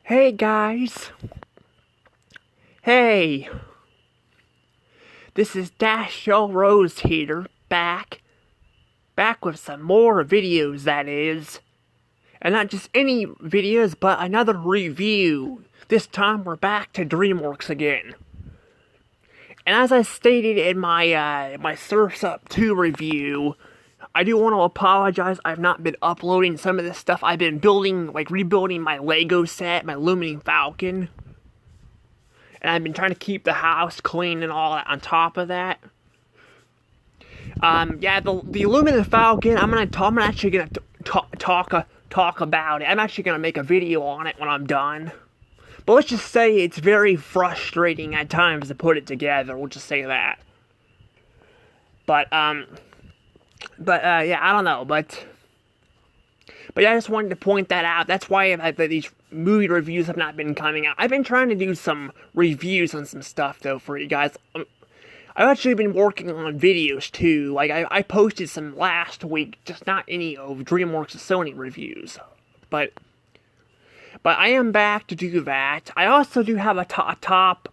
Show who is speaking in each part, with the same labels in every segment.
Speaker 1: Hey guys. Hey. This is Dashiell Rose here, back with some more videos, that is. And not just any videos, but another review. This time we're back to DreamWorks again. And as I stated in my Surf's Up 2 review, I do want to apologize. I've not been uploading some of this stuff. I've been rebuilding my Lego set, my Illuminating Falcon. And I've been trying to keep the house clean and all that on top of that. The Illuminating Falcon, I'm actually gonna talk about it. I'm actually gonna make a video on it when I'm done. But let's just say it's very frustrating at times to put it together. We'll just say that. But I don't know. But yeah, I just wanted to point that out. That's why these movie reviews have not been coming out. I've been trying to do some reviews on some stuff, though, for you guys. I've actually been working on videos, too. Like, I posted some last week, just not any of DreamWorks' Sony reviews. But I am back to do that. I also do have a top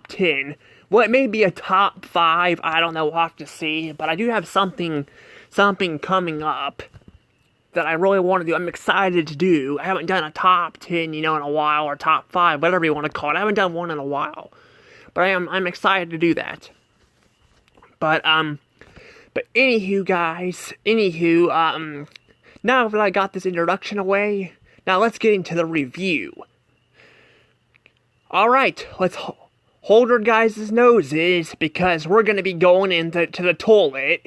Speaker 1: 10. Well, it may be a top 5. I don't know. We'll have to see. But I do have something coming up that I really want to do. I'm excited to do. I haven't done a top 10, in a while, or top 5, whatever you want to call it. I haven't done one in a while. But I'm excited to do that. But anywho, guys, now that I got this introduction away, now let's get into the review. Alright, let's hold our guys' noses, because we're going to be going into the toilet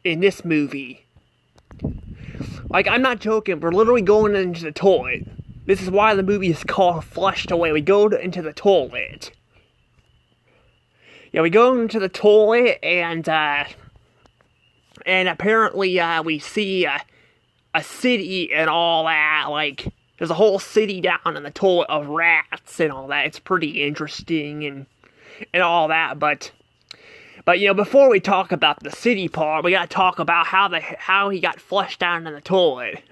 Speaker 1: in this movie. Like, I'm not joking, we're literally going into the toilet. This is why the movie is called Flushed Away. We go into the toilet. Yeah, we go into the toilet, and apparently, we see a city and all that. Like, there's a whole city down in the toilet of rats and all that. It's pretty interesting and all that, but before we talk about the city part, we gotta talk about how he got flushed down in the toilet.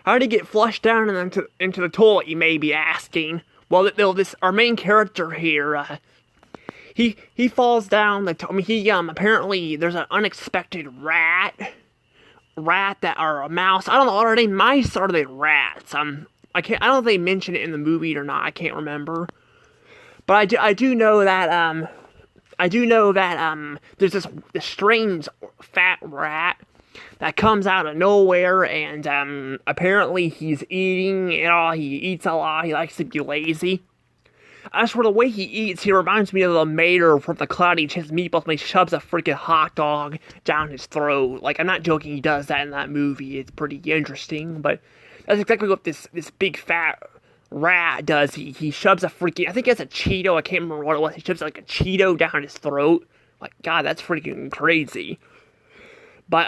Speaker 1: How did he get flushed down into the toilet, you may be asking? Well, our main character here, he falls down apparently there's an unexpected rat that, or a mouse. I don't know, are they mice or are they rats? I don't know if they mention it in the movie or not, I can't remember. But I do know that, there's this strange fat rat that comes out of nowhere, and apparently he's eating and all. He eats a lot. He likes to be lazy. As for the way he eats, he reminds me of the mayor from The Cloudy Chance Meatballs when he shoves a freaking hot dog down his throat. Like, I'm not joking, he does that in that movie. It's pretty interesting, but that's exactly what this big fat rat does. He shoves a freaking, I think it's a Cheeto, I can't remember what it was. He shoves like a Cheeto down his throat. Like, God, that's freaking crazy. But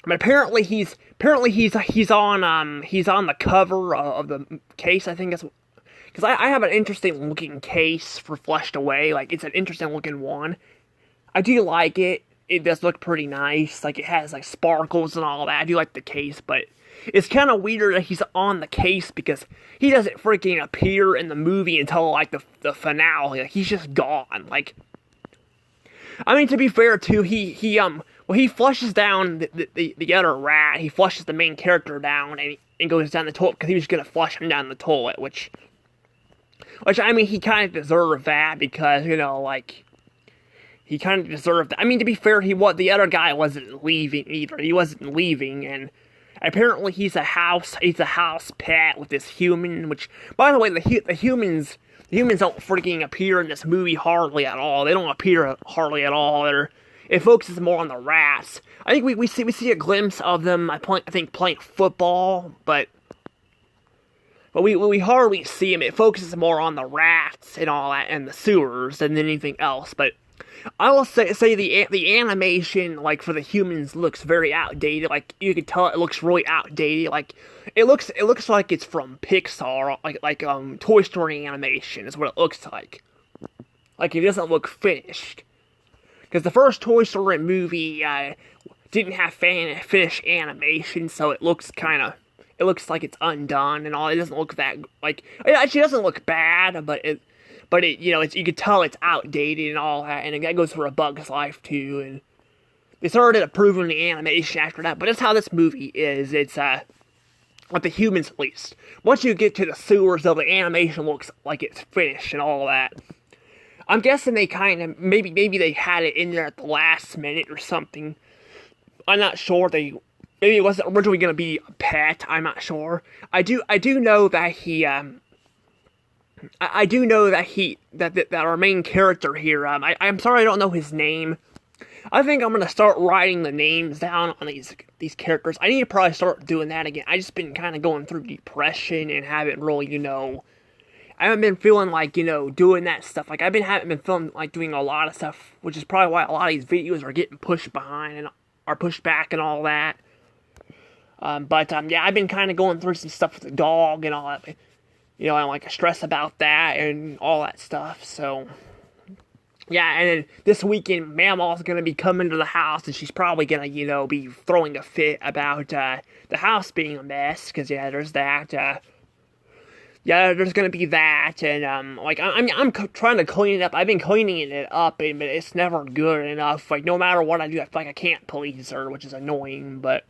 Speaker 1: apparently he's on the cover of the case, I think that's, because I have an interesting looking case for Flushed Away. Like, it's an interesting looking one. I do like it. It does look pretty nice. Like, it has like sparkles and all that. I do like the case, but it's kind of weird that he's on the case, because he doesn't freaking appear in the movie until like the finale. Like, he's just gone. Like, I mean, to be fair too, he flushes down the other rat. He flushes the main character down and goes down the toilet, because he was gonna flush him down the toilet, which I mean, he kind of deserved that, because he kind of deserved that. I mean, to be fair, the other guy wasn't leaving either. He wasn't leaving, and apparently he's a house pet with this human, which, by the way, the humans don't freaking appear in this movie hardly at all. They don't appear hardly at all. It focuses more on the rats. I think we see a glimpse of them, I think, playing football, but we hardly see them. It focuses more on the rats and all that, and the sewers, than anything else, but I will say the animation, like, for the humans looks very outdated. Like, you can tell it looks really outdated. Like, it looks like it's from Pixar, like Toy Story animation is what it looks like. Like, it doesn't look finished. Because the first Toy Story movie didn't have finished animation, so it looks kind of it looks like it's undone and all. It doesn't look that like it actually doesn't look bad, but it you know it's you could tell it's outdated and all that, and that goes for A Bug's Life too. And they started improving the animation after that, but that's how this movie is. It's with the humans at least. Once you get to the sewers, though, the animation looks like it's finished and all that. I'm guessing they kind of maybe they had it in there at the last minute or something. I'm not sure. Maybe it wasn't originally gonna be a pet. I'm not sure. I do know that he I do know that our main character here. I'm sorry I don't know his name. I think I'm gonna start writing the names down on these characters. I need to probably start doing that again. I just been kind of going through depression and haven't really, I haven't been feeling like, doing that stuff. Like haven't been feeling like doing a lot of stuff, which is probably why a lot of these videos are getting pushed behind and are pushed back and all that. Yeah, I've been kind of going through some stuff with the dog and all that. I'm like stressed about that and all that stuff. So. Yeah, and then this weekend, Mama's gonna be coming to the house, and she's probably gonna, be throwing a fit about, the house being a mess, because, yeah, there's that, there's gonna be that, and, I'm trying to clean it up. I've been cleaning it up, but it's never good enough. Like, no matter what I do, I feel like I can't please her, which is annoying, but,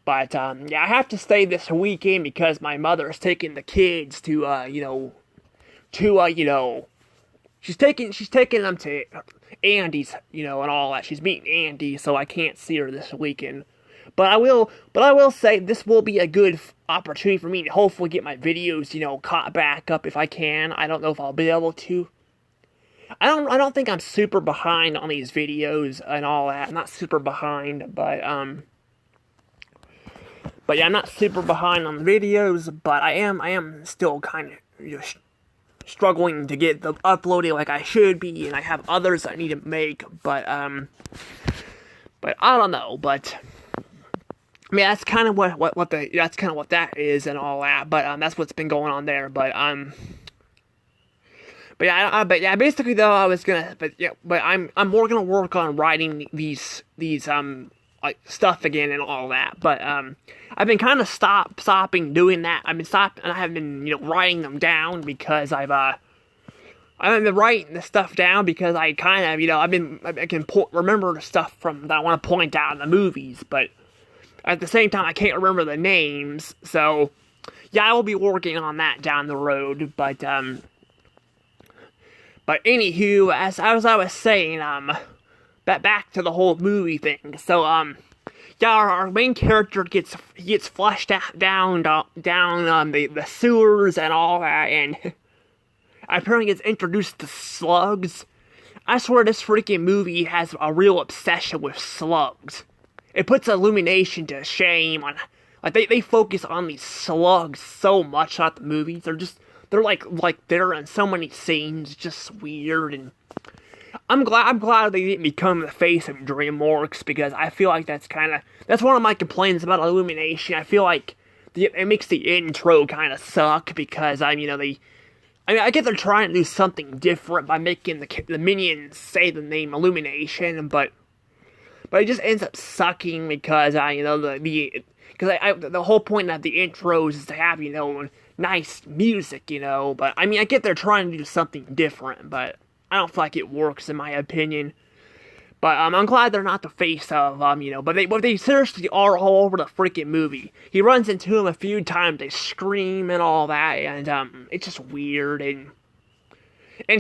Speaker 1: yeah, I have to stay this weekend because my mother is taking the kids to, She's taking them to Andy's, and all that. She's meeting Andy, so I can't see her this weekend. But I will say this will be a good opportunity for me to hopefully get my videos, caught back up if I can. I don't know if I'll be able to. I don't think I'm super behind on these videos and all that. I'm not super behind, but yeah, I'm not super behind on the videos, but I am still kind of struggling to get them uploaded like I should be, and I have others I need to make, but I don't know, but I mean that's kind of what that is and all that, but that's what's been going on there, but yeah, basically though I'm more gonna work on writing these like stuff again and all that, but I've been kind of stopping doing that. I have been writing them down because I've been writing the stuff down because I kind of I can remember the stuff that I want to point out in the movies, but at the same time I can't remember the names. So yeah, I will be working on that down the road, but anywho, as I was saying, back to the whole movie thing. So yeah, our main character gets flushed down the sewers and all that, and apparently gets introduced to slugs. I swear this freaking movie has a real obsession with slugs. It puts Illumination to shame on, like they focus on these slugs so much throughout the movies. They're like they're in so many scenes, just weird, and I'm glad they didn't become the face of DreamWorks, because I feel like that's one of my complaints about Illumination. I feel like it makes the intro kind of suck because I guess they're trying to do something different by making the minions say the name Illumination, but it just ends up sucking because the whole point of the intros is to have nice music, but I get they're trying to do something different, but I don't feel like it works in my opinion. But I'm glad they're not the face of but they seriously are all over the freaking movie. He runs into them a few times, they scream and all that, and it's just weird and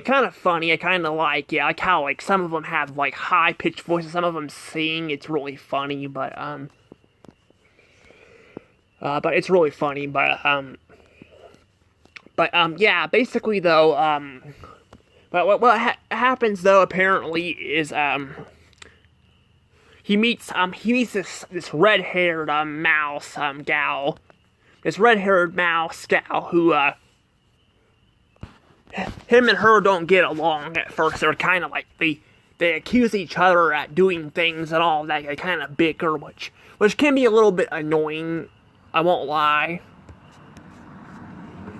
Speaker 1: kind of funny. I kind of like how some of them have high pitched voices, some of them sing. It's really funny, but it's really funny, yeah, basically though But what happens though apparently is he meets this red-haired mouse gal, who him and her don't get along at first. They're kind of like they accuse each other at doing things and all that. They kind of bicker, which can be a little bit annoying. I won't lie.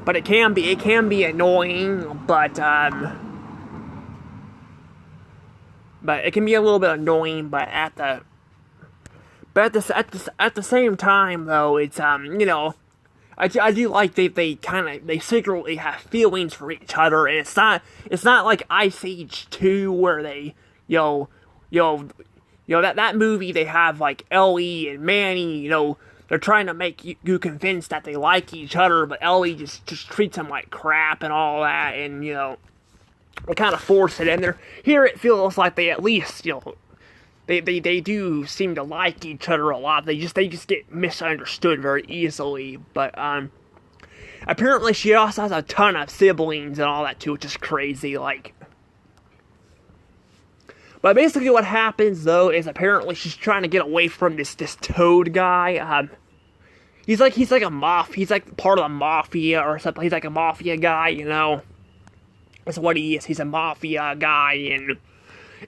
Speaker 1: But it can be annoying, but it can be a little bit annoying, but But at the same time, though, it's I do like they secretly have feelings for each other, and it's not like Ice Age 2 where they that movie they have like Ellie and Manny, they're trying to make you convinced that they like each other, but Ellie just treats them like crap and all that, and they kind of force it in there. Here it feels like they at least they do seem to like each other a lot. They just get misunderstood very easily. But apparently she also has a ton of siblings and all that too, which is crazy. But basically what happens though is apparently she's trying to get away from this Toad guy. He's like he's like part of the mafia or something. He's like a mafia guy, That's what he is. He's a mafia guy, and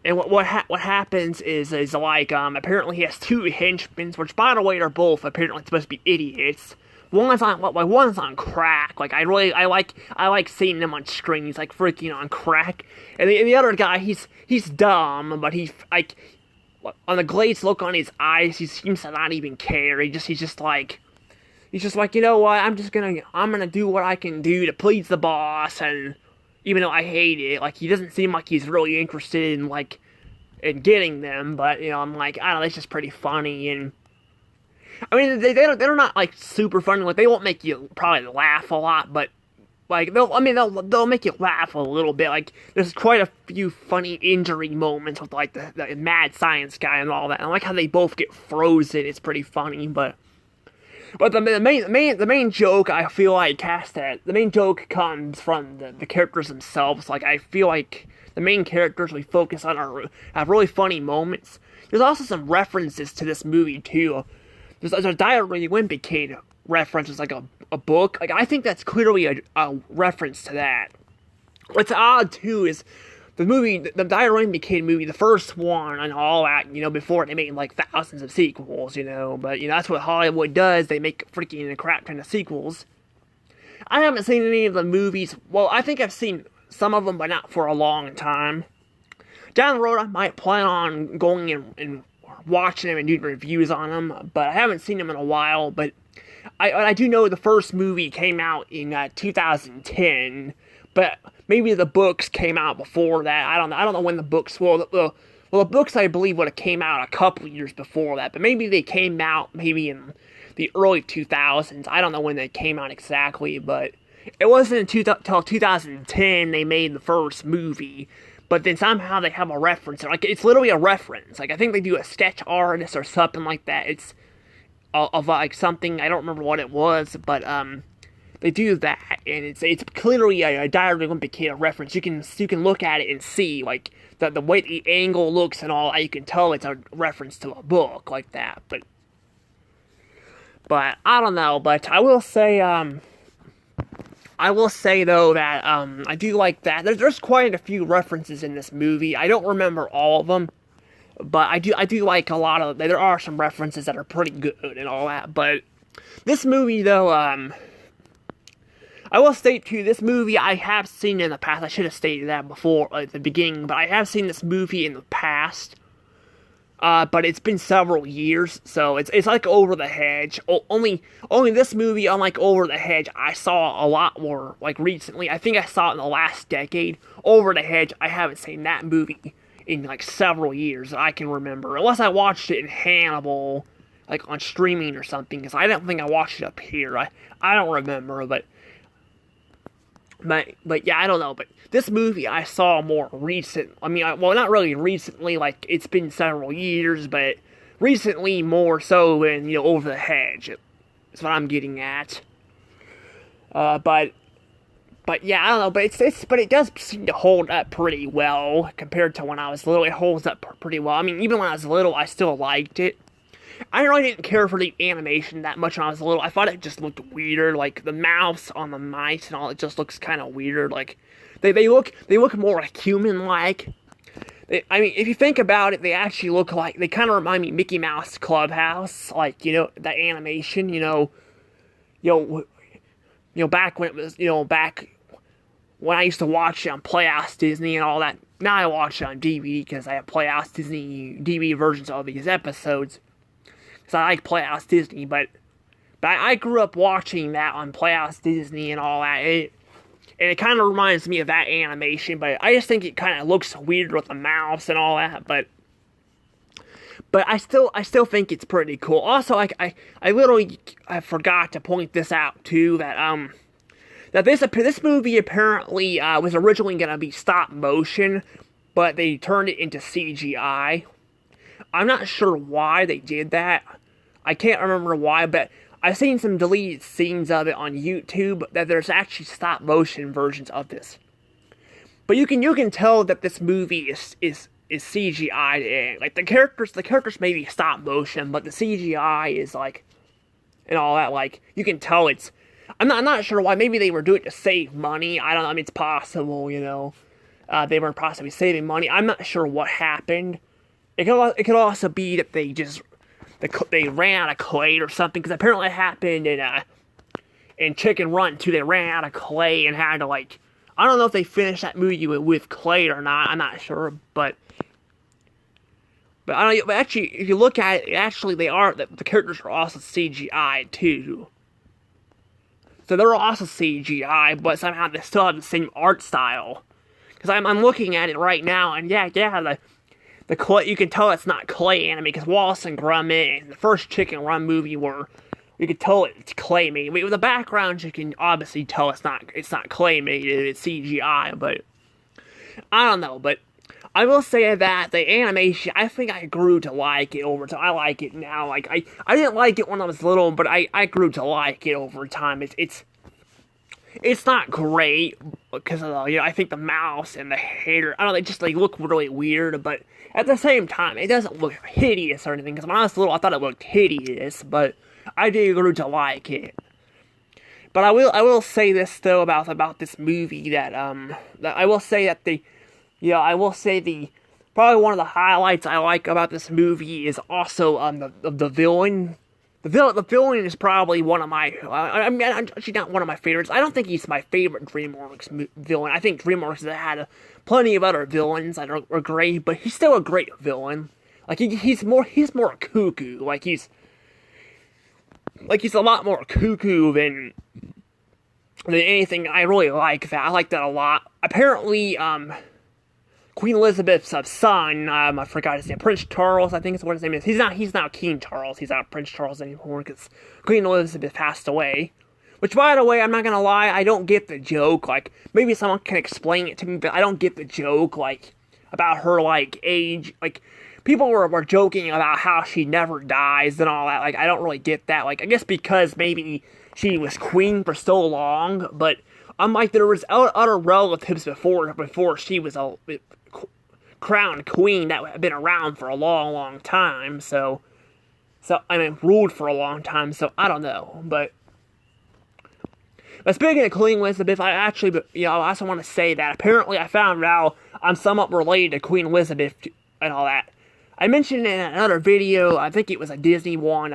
Speaker 1: what happens is apparently he has two henchmen, which by the way are both apparently supposed to be idiots. One's on crack. I like seeing them on screen. He's like freaking on crack, and the other guy he's dumb, but he's like on the glazed look on his eyes, he seems to not even care. He's just like, you know what? I'm gonna do what I can do to please the boss, and even though I hate it, he doesn't seem like he's really interested in getting them. But I'm like, I don't know, it's just pretty funny, and I mean they're not super funny. They won't make you probably laugh a lot, but they'll make you laugh a little bit. There's quite a few funny injury moments with the mad science guy and all that. And I like how they both get frozen. It's pretty funny, but the main joke I feel like the main joke comes from the characters themselves. I feel like the main characters we focus on have really funny moments. There's also some references to this movie too. There's a Diary of a Wimpy Kid reference. It's a book. I think that's clearly a reference to that. What's odd too is the movie, the Diary of a Wimpy Kid movie, the first one and all that, before they made thousands of sequels, but that's what Hollywood does. They make freaking crap ton of sequels. I haven't seen any of the movies. Well, I think I've seen some of them, but not for a long time. Down the road, I might plan on going and watching them and doing reviews on them, but I haven't seen them in a while. But I do know the first movie came out in 2010, but maybe the books came out before that. I don't know when the books. The books I believe would have came out a couple years before that, but maybe they came out maybe in the early 2000s. I don't know when they came out exactly, but it wasn't until 2010 they made the first movie. But then somehow they have a reference. It's literally a reference. I think they do a sketch artist or something like that. It's of something, I don't remember what it was, but they do that, and it's clearly a Diary of a Wimpy Kid reference. You can look at it and see the way the angle looks and all that. You can tell it's a reference to a book like that. But I don't know. But I will say though that I do like that. There's quite a few references in this movie. I don't remember all of them, but I do like a lot of. There are some references that are pretty good and all that. But this movie though, I will state too, this movie I have seen in the past. I should have stated that before at the beginning, but I have seen this movie in the past. But it's been several years, so it's like Over the Hedge. Only this movie, unlike Over the Hedge, I saw a lot more recently. I think I saw it in the last decade. Over the Hedge, I haven't seen that movie in several years that I can remember, unless I watched it in Hannibal, on streaming or something. Because I don't think I watched it up here. I don't remember, but yeah, I don't know. But this movie I saw more recent. I mean, well, not really recently. It's been several years, but recently more so than Over the Hedge. That's what I'm getting at. But yeah, I don't know. But it does seem to hold up pretty well compared to when I was little. It holds up pretty well. I mean, even when I was little, I still liked it. I really didn't care for the animation that much when I was little. I thought it just looked weird, the mouths on the mice and all. It just looks kind of weird. They look more human-like. I mean, if you think about it, they actually look they kind of remind me of Mickey Mouse Clubhouse, the animation, back when it was, back when I used to watch it on Playhouse Disney and all that. Now I watch it on DVD because I have Playhouse Disney DVD versions of these episodes. because I like Playhouse Disney, but I grew up watching that on Playhouse Disney and all that. And it kind of reminds me of that animation, but I just think it kind of looks weird with the mouse and all that. But I still think it's pretty cool. Also, I literally forgot to point this out too, that this movie apparently was originally gonna be stop motion, but they turned it into CGI. I'm not sure why they did that. I can't remember why, but I've seen some deleted scenes of it on YouTube that there's actually stop motion versions of this. But you can tell that this movie is CGI'd in. Like the characters may be stop motion, but the CGI is like, and all that, like, you can tell it's, I'm not sure why. Maybe they were doing it to save money. I don't know. I mean, it's possible, you know. They were possibly saving money. I'm not sure what happened. It could also be that they ran out of clay or something, because apparently it happened in Chicken Run too. They ran out of clay and had to, like, I don't know if they finished that movie with clay or not. I'm not sure, but I don't know. But actually, if you look at it, actually the characters are also CGI too. So they're also CGI, but somehow they still have the same art style. Because I'm looking at it right now, and yeah, the clay, you can tell it's not clay anime, because Wallace and Gromit, the first Chicken Run movie, where you can tell it's clay made. With the background, you can obviously tell it's not clay made, it's CGI, but I don't know. But I will say that the animation, I think I grew to like it over time. I like it now. Like I didn't like it when I was little, but I grew to like it over time. It's not great because I think the mouse and the hair, I don't know, they just look really weird, but at the same time, it doesn't look hideous or anything, because when I was little, I thought it looked hideous, but I did grow to like it. But I will say this though about this movie, that I will say that probably one of the highlights I like about this movie is also the villain. The villain is probably one of my, actually not one of my favorites. I don't think he's my favorite DreamWorks villain. I think DreamWorks has had plenty of other villains that are great, but he's still a great villain. Like, he's more cuckoo. Like, he's a lot more cuckoo than anything. I really like that. I like that a lot. Apparently, Queen Elizabeth's son, I forgot his name, Prince Charles, I think is what his name is. He's not King Charles, he's not Prince Charles anymore, because Queen Elizabeth passed away. Which, by the way, I'm not gonna lie, I don't get the joke. Like, maybe someone can explain it to me, but I don't get the joke, like, about her, like, age. Like, people were joking about how she never dies and all that. Like, I don't really get that. Like, I guess because maybe she was queen for so long, but unlike there was other relatives before she was a crowned queen that had been around for a long, long time, so I mean, ruled for a long time, so I don't know, but speaking of Queen Elizabeth, I also want to say that apparently I found out I'm somewhat related to Queen Elizabeth and all that. I mentioned in another video, I think it was a Disney one,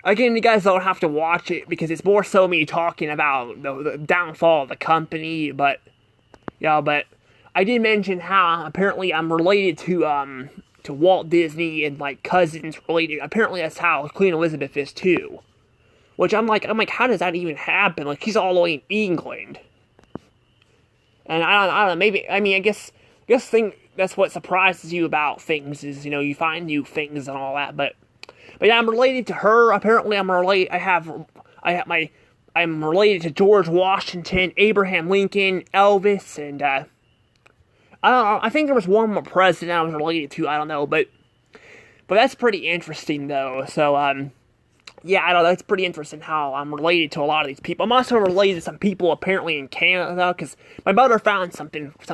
Speaker 1: again, you guys don't have to watch it, because it's more so me talking about the downfall of the company, but I did mention how apparently I'm related to Walt Disney, and like cousins related. Apparently that's how Queen Elizabeth is too. Which I'm like, how does that even happen? Like, he's all the way in England. And I don't know, maybe, I mean, I guess that's what surprises you about things, is, you find new things and all that, but yeah, I'm related to her. Apparently I'm related to George Washington, Abraham Lincoln, Elvis, and I don't know, I think there was one more president I was related to, I don't know, but that's pretty interesting, though, so, yeah, I don't know, that's pretty interesting how I'm related to a lot of these people. I'm also related to some people, apparently, in Canada, because my mother found some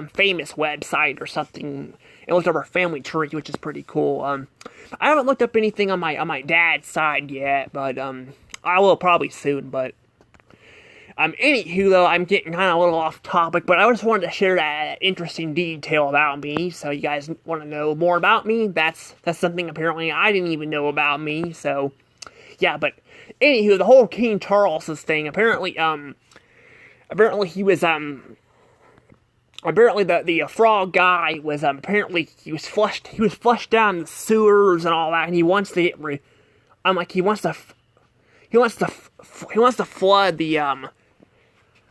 Speaker 1: famous website or something, and looked up her family tree, which is pretty cool. I haven't looked up anything on my dad's side yet, but, I will probably soon, but anywho, though, I'm getting kind of a little off topic, but I just wanted to share that interesting detail about me, so you guys want to know more about me. That's something apparently I didn't even know about me, so, yeah, but anywho, the whole King Charles' thing, apparently he was, apparently the frog guy was, apparently he was flushed down the sewers and all that, and he wants to get I'm like, he wants to flood the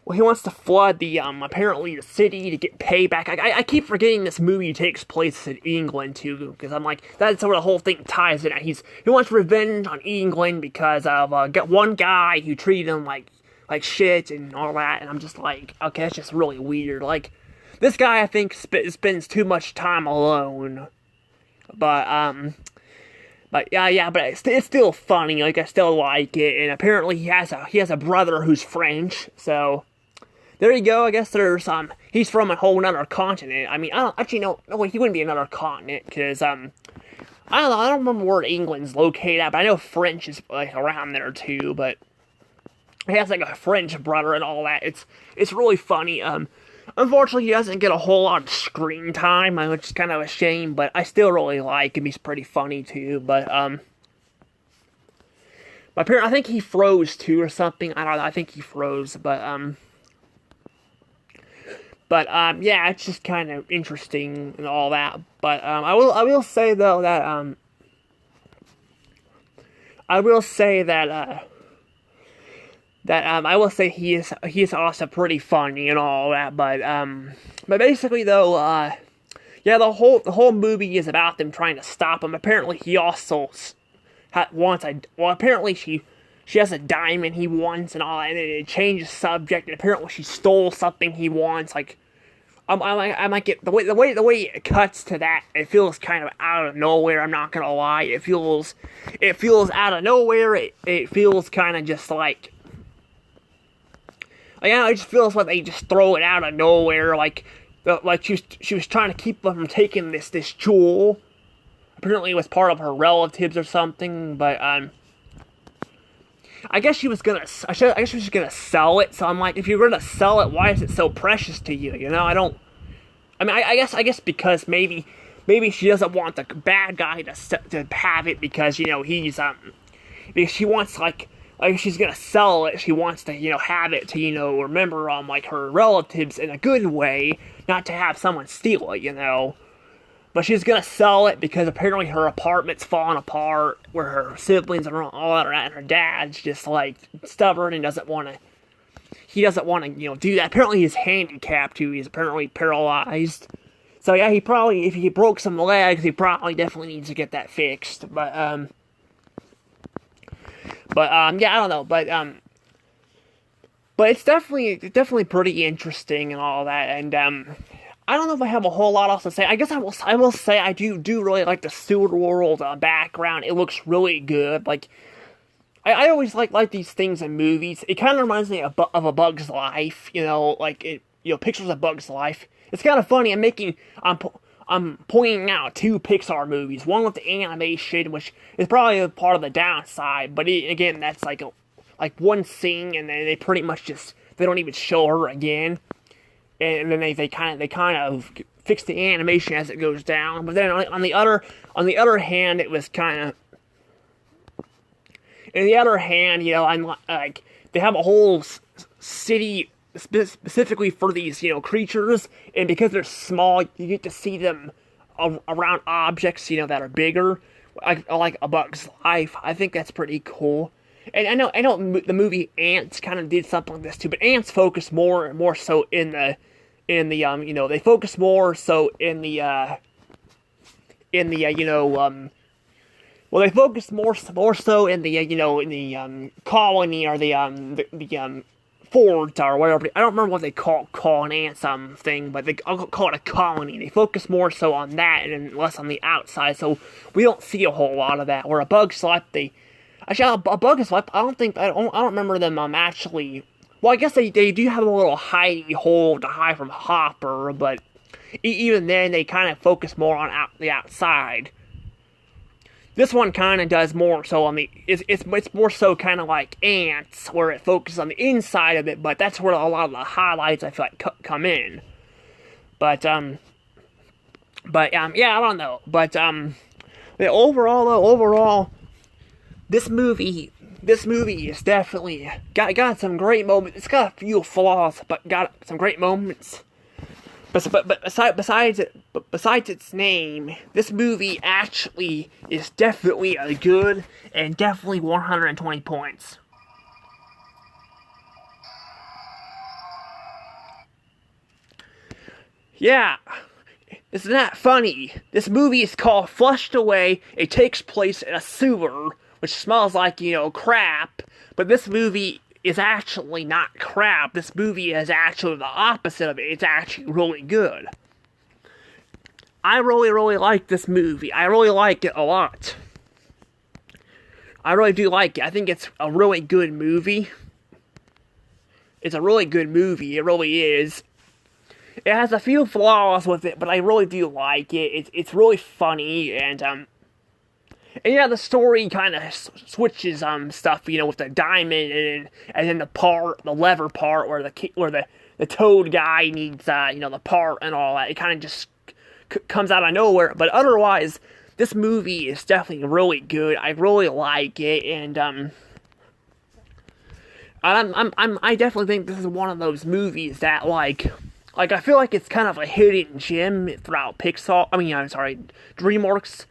Speaker 1: well, he wants to flood the apparently the city to get payback. I keep forgetting this movie takes place in England too, because I'm like, that's where the whole thing ties in. He wants revenge on England because of one guy who treated him like shit and all that, and I'm just like, okay, that's just really weird. Like, this guy, I think, spends too much time alone. But yeah, but it's still funny. Like, I still like it, and apparently he has a brother who's French. So there you go. I guess there's he's from a whole another continent. I mean, I don't actually know. No, he wouldn't be another continent because I don't know. I don't remember where England's located at, but I know French is like around there too. But he has like a French brother and all that. It's really funny. Unfortunately, he doesn't get a whole lot of screen time, which is kind of a shame, but I still really like him. He's pretty funny, too, but, my parent, I think he froze, too, or something. I don't know, I think he froze, but, yeah, it's just kind of interesting and all that, but, I will say, though, that, I will say he is also pretty funny and all that, but basically though, yeah, the whole movie is about them trying to stop him. Apparently he also apparently she has a diamond he wants and all that, and it changes subject, and apparently she stole something he wants. Like, I might get the way it cuts to that. It feels kind of out of nowhere. I'm not gonna lie. It feels out of nowhere. It feels kind of just like. Yeah, it just feels like they just throw it out of nowhere, like she was trying to keep them from taking this jewel. Apparently, it was part of her relatives or something, but I guess she was gonna sell it. So I'm like, if you're gonna sell it, why is it so precious to you? You know, I guess because maybe she doesn't want the bad guy to have it because, you know, because she wants like she's gonna sell it, she wants to, you know, have it to, you know, remember like her relatives in a good way, not to have someone steal it, you know. But she's gonna sell it because apparently her apartment's falling apart, where her siblings and all that are at, and her dad's just like stubborn and doesn't want to, you know, do that. Apparently he's handicapped too, he's apparently paralyzed. So yeah, if he broke some legs, he probably definitely needs to get that fixed. But yeah, I don't know, but it's definitely pretty interesting and all that, and I don't know if I have a whole lot else to say. I guess I will say I do really like the Stewart World background. It looks really good. Like, I always like these things in movies. It kind of reminds me of A Bug's Life, you know, like pictures of Bug's Life. It's kind of funny. I'm pointing out two Pixar movies. One with the animation, which is probably a part of the downside, but again, that's like one scene, and they pretty much they don't even show her again, and then they kind of fix the animation as it goes down. But then on the other hand, it was kind of. On the other hand, you know, I'm like they have a whole city specifically for these, you know, creatures, and because they're small, you get to see them around objects, you know, that are bigger, like A Bug's Life. I think that's pretty cool. And I know the movie Ants kind of did something like this too, but Ants focus more so in the you know, they focus more so in the you know, well, they focus more so in the you know, in the colony, or the forts or whatever. I don't remember what they call an ant thing, but I'll call it a colony. They focus more so on that and less on the outside, so we don't see a whole lot of that. Where A Bug's Life, A Bug's Life, I don't remember them actually. Well, I guess they do have a little hidey hole to hide from Hopper, but even then they kind of focus more on the outside. This one kind of does more so on the, it's more so kind of like Ants, where it focuses on the inside of it, but that's where a lot of the highlights, I feel like, come in. But yeah, I don't know. But, yeah, overall, this movie is definitely got some great moments. It's got a few flaws, but got some great moments. Besides its name, this movie actually is definitely a good and definitely 120 points. Yeah, isn't that funny? This movie is called Flushed Away. It takes place in a sewer, which smells like, crap. But this movie is actually not crap. This movie is actually the opposite of it. It's actually really good. I really, really like this movie. I really like it a lot. I really do like it. I think it's a really good movie. It's a really good movie. It really is. It has a few flaws with it, but I really do like it. It's really funny, and yeah, the story kind of switches stuff, with the diamond and then the lever part where the toad guy needs the part and all that. It kind of just comes out of nowhere, but otherwise, this movie is definitely really good. I really like it, and I definitely think this is one of those movies that like I feel like it's kind of a hidden gem throughout Pixar. I'm sorry, DreamWorks.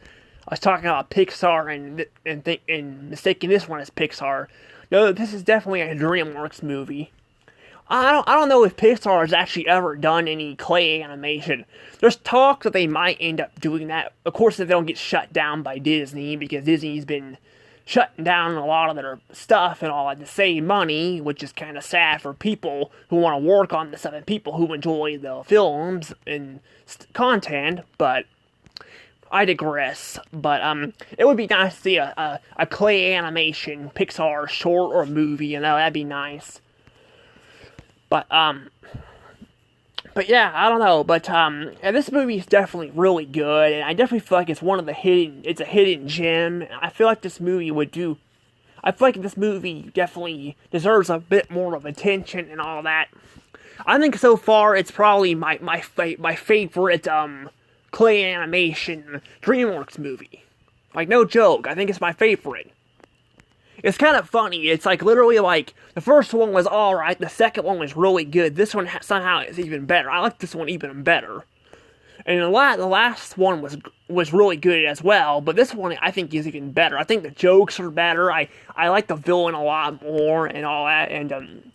Speaker 1: I was talking about Pixar and mistaking this one as Pixar. No, this is definitely a DreamWorks movie. I don't know if Pixar has actually ever done any clay animation. There's talk that they might end up doing that. Of course, if they don't get shut down by Disney, because Disney's been shutting down a lot of their stuff and all that to save money, which is kind of sad for people who want to work on this stuff and people who enjoy the films and content, but I digress. But it would be nice to see a clay animation Pixar short or movie, that'd be nice. But yeah, I don't know. But yeah, this movie is definitely really good, and I definitely feel like it's a hidden gem. I feel like this movie definitely deserves a bit more of attention and all that. I think so far it's probably my favorite clay animation DreamWorks movie. Like, no joke, I think it's my favorite. It's kind of funny. It's like literally like the first one was alright, the second one was really good. This one somehow is even better. I like this one even better. And the last one was really good as well, but this one I think is even better. I think the jokes are better. I like the villain a lot more and all that, and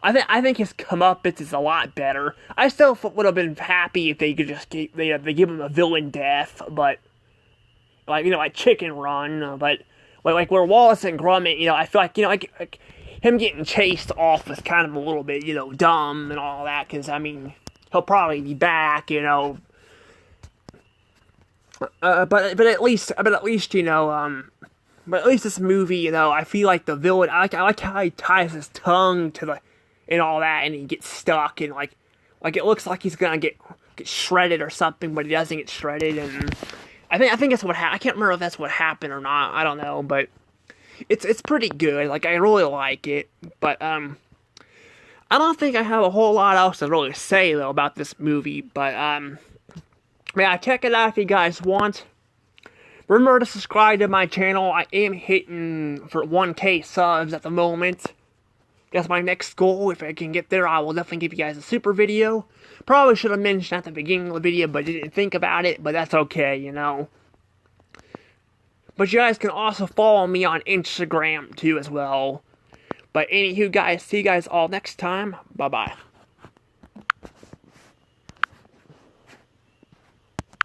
Speaker 1: I think his comeuppance is a lot better. I still would have been happy if they could just they give him a villain death, but like Chicken Run, but. Like where Wallace and Gromit, I feel like him getting chased off is kind of a little bit, dumb and all that, because, he'll probably be back, but at least, this movie, I feel like the villain, I like how he ties his tongue to and all that, and he gets stuck, and, like it looks like he's gonna get shredded or something, but he doesn't get shredded, and I think that's what happened. I can't remember if that's what happened or not. I don't know, but it's pretty good. Like, I really like it, but I don't think I have a whole lot else to really say though about this movie. But yeah, check it out if you guys want. Remember to subscribe to my channel. I am hitting for 1K subs at the moment. That's my next goal. If I can get there, I will definitely give you guys a super video. Probably should have mentioned at the beginning of the video, but didn't think about it, but that's okay, But you guys can also follow me on Instagram, too, as well. But anywho, guys, see you guys all next time. Bye-bye.